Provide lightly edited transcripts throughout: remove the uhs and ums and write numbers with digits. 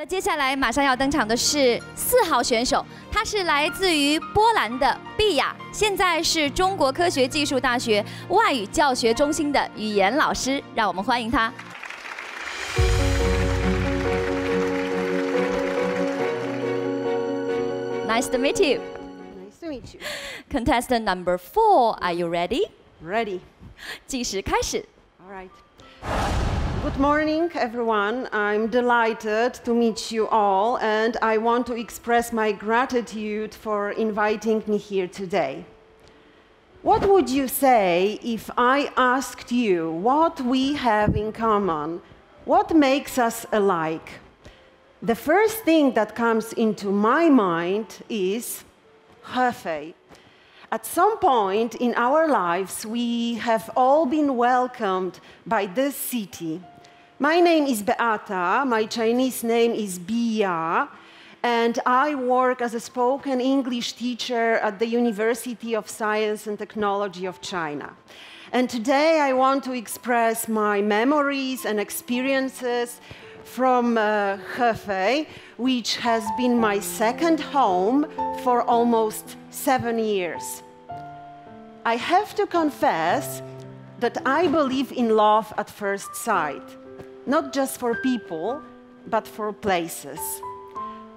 的，接下来马上要登场的是4号选手，他是来自于波兰的毕雅，现在是中国科学技术大学外语教学中心的语言老师，让我们欢迎他。Nice to meet you. Nice to meet you. Contestant number 4, are you ready? Ready. 计时开始。 All right. Good morning, everyone. I'm delighted to meet you all, and I want to express my gratitude for inviting me here today. What would you say if I asked you what we have in common? What makes us alike? The first thing that comes into my mind is Hefei. At some point in our lives, we have all been welcomed by this city. My name is Beata, my Chinese name is Bia, and I work as a spoken English teacher at the University of Science and Technology of China. And today I want to express my memories and experiences from Hefei, which has been my second home for almost 7 years. I have to confess that I believe in love at first sight, not just for people, but for places.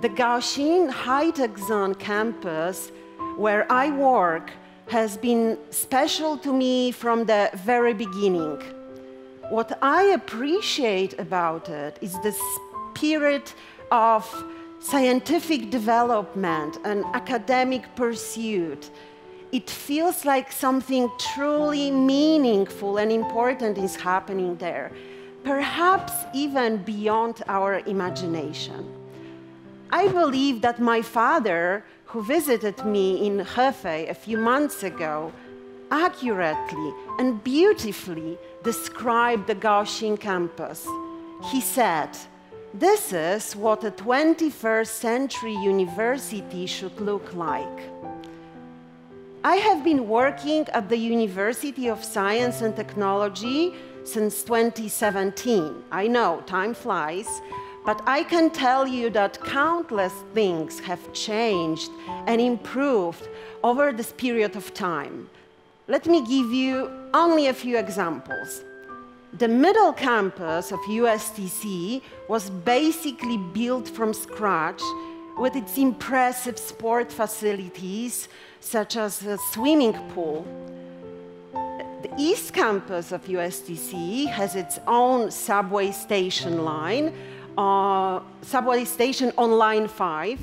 The Gaoxin high-tech zone campus, where I work, has been special to me from the very beginning. What I appreciate about it is the spirit of scientific development and academic pursuit. It feels like something truly meaningful and important is happening there, perhaps even beyond our imagination. I believe that my father, who visited me in Hefei a few months ago, accurately and beautifully described the Gaoxin campus. He said, "This is what a 21st century university should look like." I have been working at the University of Science and Technology since 2017. I know, time flies, but I can tell you that countless things have changed and improved over this period of time. Let me give you only a few examples. The middle campus of USTC was basically built from scratch with its impressive sport facilities, such as a swimming pool. The East Campus of USTC has its own subway station line, subway station on Line 5.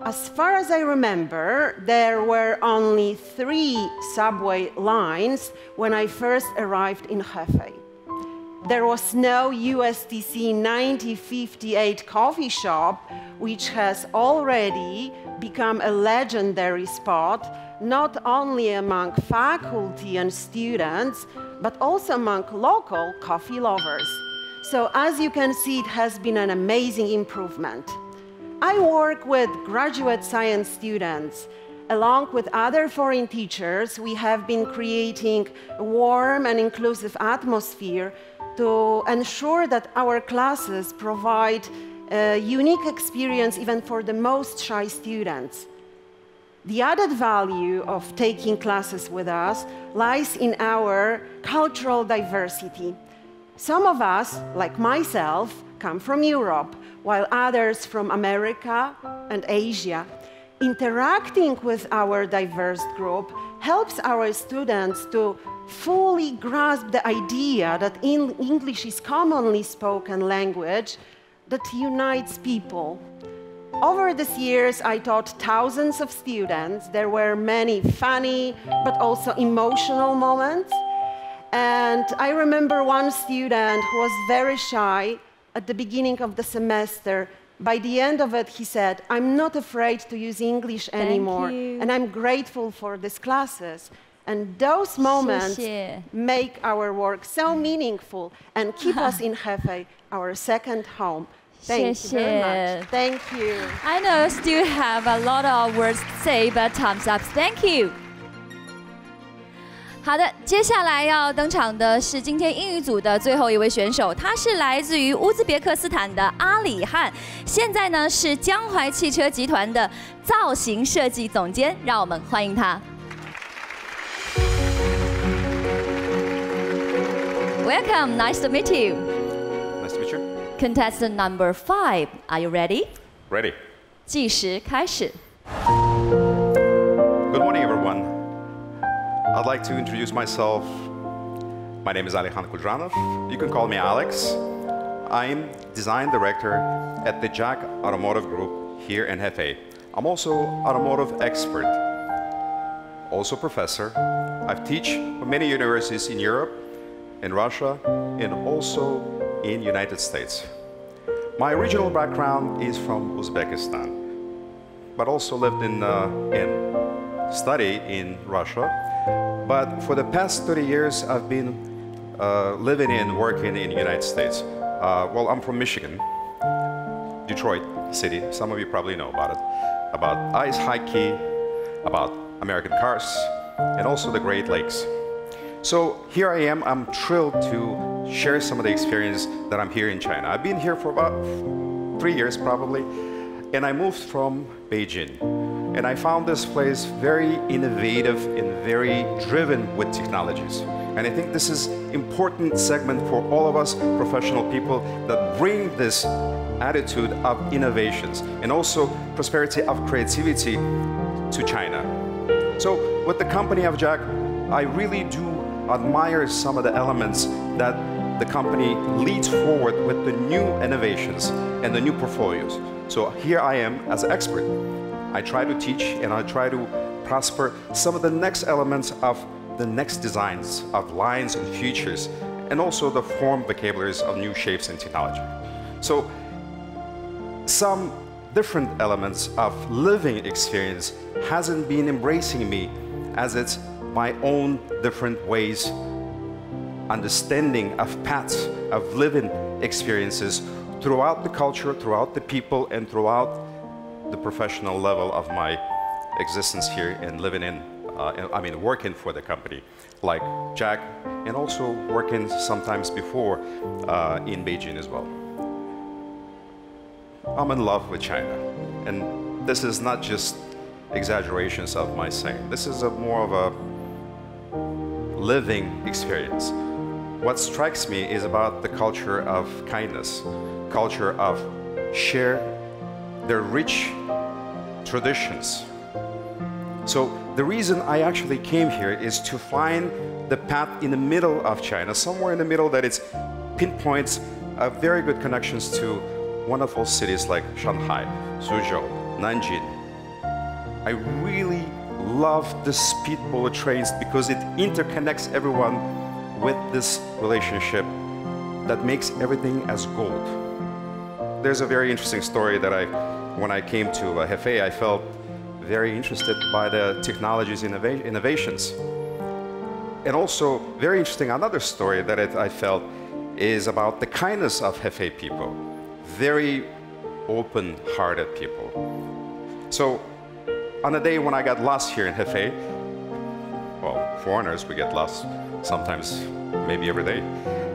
As far as I remember, there were only 3 subway lines when I first arrived in Hefei. There was no USTC 9058 coffee shop, which has already become a legendary spot, not only among faculty and students, but also among local coffee lovers. So as you can see, it has been an amazing improvement. I work with graduate science students. Along with other foreign teachers, we have been creating a warm and inclusive atmosphere to ensure that our classes provide a unique experience even for the most shy students. The added value of taking classes with us lies in our cultural diversity. Some of us, like myself, come from Europe, while others from America and Asia. Interacting with our diverse group helps our students to fully grasp the idea that English is commonly spoken language that unites people. Over these years, I taught thousands of students. There were many funny but also emotional moments. And I remember one student who was very shy at the beginning of the semester. By the end of it, he said, "I'm not afraid to use English anymore, and I'm grateful for these classes." And those moments make our work so meaningful and keep us in Hefei, our second home. Thank you very much. Thank you. I know still have a lot of words to say, but time's up. Thank you. 好的，接下来要登场的是今天英语组的最后一位选手，他是来自于乌兹别克斯坦的阿里汉，现在呢是江淮汽车集团的造型设计总监，让我们欢迎他。Welcome, nice to meet you. Nice to meet you. Contestant number 5, are you ready? Ready. 计时开始。 Good morning, everyone. I'd like to introduce myself. My name is Alexander Kudranov. You can call me Alex. I'm design director at the Jack Automotive Group here in Hefei. I'm also automotive expert, also professor. I've teach for many universities in Europe, in Russia, and also in United States. My original background is from Uzbekistan, but also lived in study in Russia. But for the past 30 years, I've been living and working in the United States. Well, I'm from Michigan, Detroit City. Some of you probably know about it. About ice hockey, about American cars, and also the Great Lakes. So here I am. I'm thrilled to share some of the experience that I'm here in China. I've been here for about 3 years probably, and I moved from Beijing. And I found this place very innovative and very driven with technologies. And I think this is important segment for all of us professional people that bring this attitude of innovations and also prosperity of creativity to China. So with the company of Jack, I really do admire some of the elements that the company leads forward with the new innovations and the new portfolios. So here I am as an expert. I try to teach and I try to prosper some of the next elements of the next designs of lines and features and also the form vocabularies of new shapes and technology. So some different elements of living experience hasn't been embracing me as it's my own different ways, understanding of paths of living experiences throughout the culture, throughout the people, and throughout the professional level of my existence here and living in, working for the company like Jack and also working sometimes before in Beijing as well. I'm in love with China, and this is not just exaggerations of my saying. This is more of a living experience. What strikes me is about the culture of kindness, culture of share their rich traditions. So the reason I actually came here is to find the path in the middle of China, somewhere in the middle that it pinpoints very good connections to wonderful cities like Shanghai, Suzhou, Nanjing. I really love the speed bullet trains because it interconnects everyone with this relationship that makes everything as gold. There's a very interesting story that when I came to Hefei, I felt very interested by the technologies innovations. And also very interesting, another story that I felt is about the kindness of Hefei people. Very open-hearted people. So on a day when I got lost here in Hefei, well, foreigners, we get lost sometimes, maybe every day.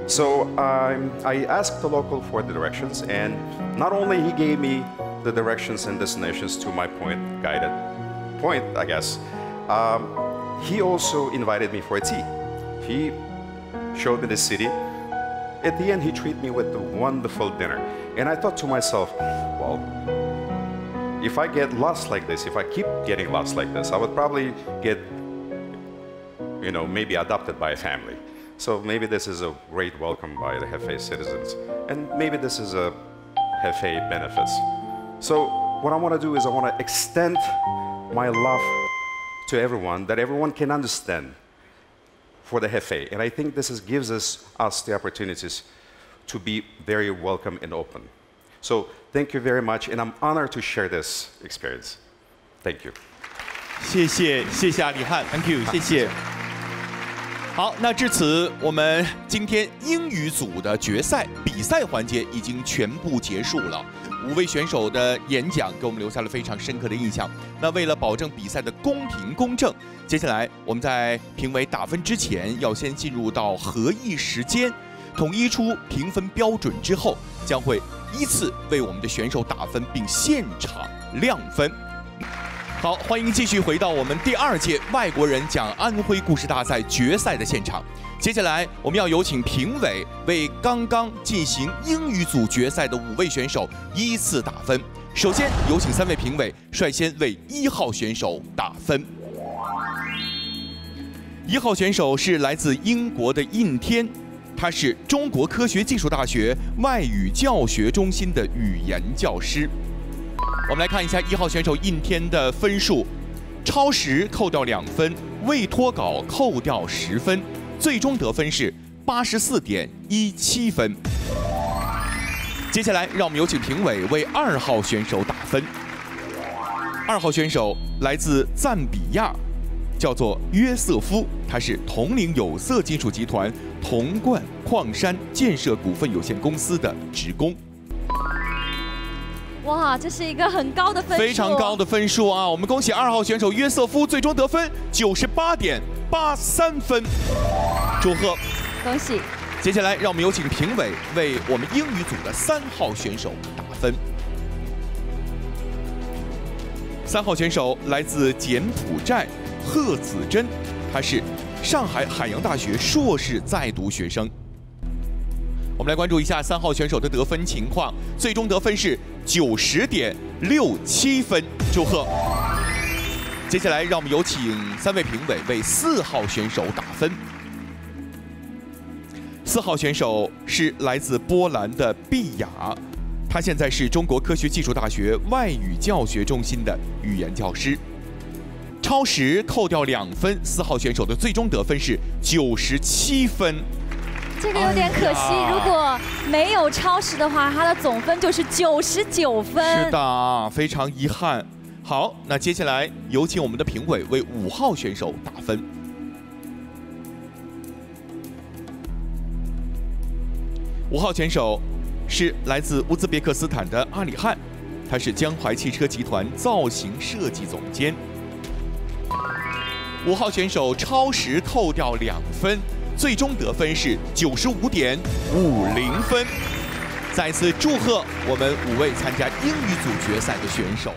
So I asked the local for the directions, and not only he gave me the directions and destinations to my guided point, I guess, he also invited me for a tea. He showed me the city. At the end, he treated me with a wonderful dinner. And I thought to myself, well, if I get lost like this, if I keep getting lost like this, I would probably get, maybe adopted by a family. So maybe this is a great welcome by the Hefei citizens. And maybe this is a Hefei benefits. So what I want to do is I want to extend my love to everyone, that everyone can understand for the Hefei. And I think this gives us the opportunities to be very welcome and open. So thank you very much, and I'm honored to share this experience. Thank you. 谢谢阿里汉 ，Thank you， 谢谢。好，那至此，我们今天英语组的决赛比赛环节已经全部结束了。5位选手的演讲给我们留下了非常深刻的印象。那为了保证比赛的公平公正，接下来我们在评委打分之前，要先进入到合议时间，统一出评分标准之后，将会依次为我们的选手打分，并现场亮分。好，欢迎继续回到我们第2届外国人讲安徽故事大赛决赛的现场。接下来，我们要有请评委为刚刚进行英语组决赛的5位选手依次打分。首先，有请3位评委率先为1号选手打分。1号选手是来自英国的印天，他是中国科学技术大学外语教学中心的语言教师。我们来看一下1号选手印天的分数：超时扣掉2分，未脱稿扣掉10分，最终得分是84.17分。接下来，让我们有请评委为2号选手打分。2号选手来自赞比亚，叫做约瑟夫，他是铜陵有色金属集团铜罐矿山建设股份有限公司的职工。哇，这是一个很高的分数，非常高的分数啊！我们恭喜2号选手约瑟夫，最终得分98.83分，祝贺，恭喜！接下来，让我们有请评委为我们英语组的3号选手打分。3号选手来自柬埔寨，贺子珍，他是上海海洋大学硕士在读学生。我们来关注一下3号选手的得分情况，最终得分是90.67分，祝贺。接下来，让我们有请3位评委为4号选手打分。4号选手是来自波兰的毕雅，他现在是中国科学技术大学外语教学中心的语言教师。超时扣掉2分，4号选手的最终得分是97分。这个有点可惜，如果没有超时的话，他的总分就是99分。是的，非常遗憾。好，那接下来有请我们的评委为5号选手打分。5号选手是来自乌兹别克斯坦的阿里汉，他是江淮汽车集团造型设计总监。5号选手超时扣掉2分，最终得分是95.50分。再次祝贺我们5位参加英语组决赛的选手。